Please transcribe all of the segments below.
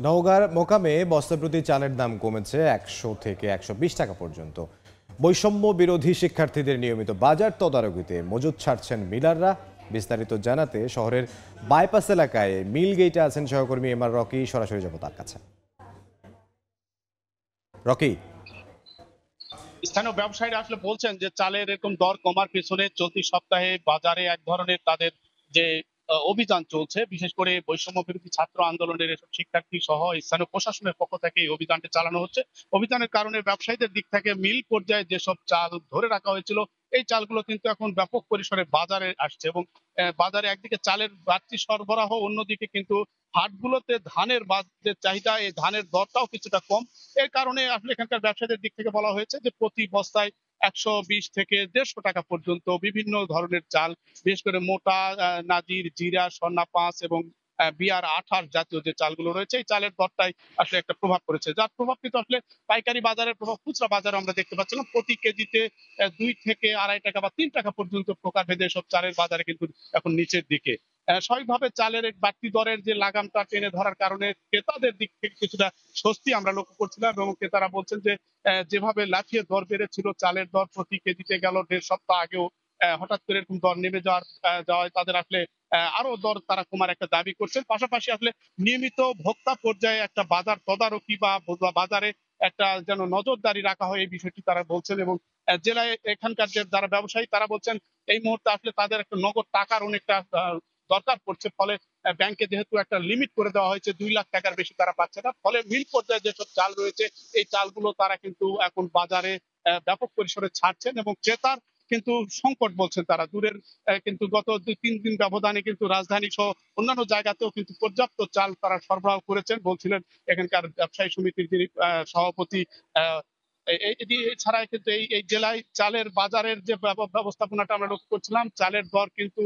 নওগাঁর মোকামে বস্তা প্রতি চালের দাম কমেছে ১০০ থেকে ১২০ টাকা পর্যন্ত। বৈষম্য বিরোধী শিক্ষার্থীদের নিয়মিত বাজার তদারকিতে মজুদ ছাড়ছেন মিলাররা। বিস্তারিত জানাতে শহরের বাইপাস এলাকায় মিল গেটে আছেন সহকর্মী এম আর রকি। সরাসরি যাব তার কাছে। রকি, স্থানীয় ব্যবসায়ীরা আসলে বলছেন যে চালের এরকম দর কমার পেছনে চলতি সপ্তাহে বাজারে এক ধরনের তাদের যে অভিযান চলছে, বিশেষ করে বৈষম্য বিরোধী ছাত্র আন্দোলনের এসব শিক্ষার্থী সহ স্থানীয় প্রশাসনের পক্ষ থেকে এই অভিযানটি চালানো হচ্ছে। অভিযানের কারণে ব্যবসায়ীদের দিক থেকে মিল পর্যায়ে যেসব চাল ধরে রাখা হয়েছিল, এই চালগুলো কিন্তু এখন ব্যাপক পরিসরে বাজারে আসছে এবং বাজারে একদিকে চালের বাড়তি সরবরাহ, অন্যদিকে কিন্তু হাটগুলোতে ধানের যে চাহিদা, এই ধানের দরটাও কিছুটা কম। এর কারণে আসলে এখানকার ব্যবসায়ীদের দিক থেকে বলা হয়েছে যে প্রতি বস্তায় ১২০ থেকে ১৫০ টাকা পর্যন্ত বিভিন্ন ধরনের চাল, বিশেষ করে মোটা, নাজির, জিরা, স্বর্ণা ৫ এবং বিআর ২৮ জাতীয় যে চালগুলো রয়েছে, এই চালের দরটাই আসলে একটা প্রভাব পড়েছে, যার প্রভাব কিন্তু আসলে পাইকারি বাজারের প্রভাব খুচরা বাজারে আমরা দেখতে পাচ্ছিলাম। প্রতি কেজিতে ২ থেকে ২.৫ টাকা বা ৩ টাকা পর্যন্ত প্রকারভেদে এসব চালের বাজারে কিন্তু এখন নিচের দিকে। স্বাভাবিকভাবে চালের এই বাড়তি দরের যে লাগামটা টেনে ধরার কারণে ক্রেতাদের দিক থেকে কিছুটা স্বস্তি আমরা লক্ষ্য করছিলাম এবং ক্রেতারা বলছেন যে যেভাবে লাফিয়ে দর বেড়েছিল, চালের দর প্রতি কেজিতে গেল ১.৫ সপ্তাহ আগেও হঠাৎ করে এরকম দর নেমে যাওয়ায় তাদের আসলে আরো দর তারা কমার একটা দাবি করছেন। পাশাপাশি আসলে নিয়মিত ভোক্তা পর্যায়ে একটা বাজার তদারকি বা বাজারে একটা যেন নজরদারি রাখা হয়, এই বিষয়টি তারা বলছেন এবং জেলায় এখানকার যে যারা ব্যবসায়ী তারা বলছেন এই মুহূর্তে আসলে তাদের একটা নগদ টাকার অনেকটা দরকার পড়ছে। ফলে ব্যাংকে যেহেতু একটা লিমিট করে দেওয়া হয়েছে, ২ লাখ টাকার বেশি তারা পাচ্ছে না। ফলে মিল পর্যায়ে যেসব চাল রয়েছে, এই চালগুলো তারা কিন্তু এখন বাজারে ব্যাপক পরিসরে ছাড়ছেন এবং ক্রেতার কিন্তু সংকট বলছেন তারা। দূরের কিন্তু গত ২-৩ দিন ব্যবধানে কিন্তু রাজধানী সহ অন্যান্য জায়গাতেও কিন্তু পর্যাপ্ত চাল তারা সরবরাহ করেছেন বলছিলেন এখানকার ব্যবসায়ী সমিতির যিনি সভাপতি। আহ এছাড়া কিন্তু এই জেলায় চালের বাজারের যে ব্যবস্থাপনাটা আমরা লক্ষ্য করছিলাম, চালের দর কিন্তু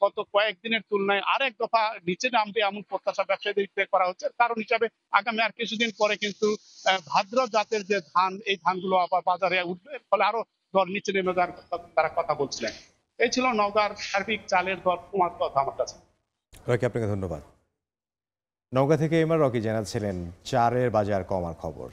গত কয়েকদিনের তুলনায় আরেক দফা নিচে নামবে এমন প্রত্যাশা ব্যবসায়ীদের দিক থেকে করা হচ্ছে। কারণ হিসাবে আগামী আর কিছুদিন পরে কিন্তু ভাদ্র জাতের যে ধান, এই ধানগুলো আবার বাজারে উঠবে, ফলে আরো দর নিচে নেমে যাওয়ার তারা কথা বলছিলেন। এই ছিল নওগাঁর সার্বিক চালের দর কমার কথা আমার কাছে। রকি, আপনাকে ধন্যবাদ। নওগাঁ থেকে এম আর রকি জানাচ্ছিলেন চারের বাজার কমার খবর।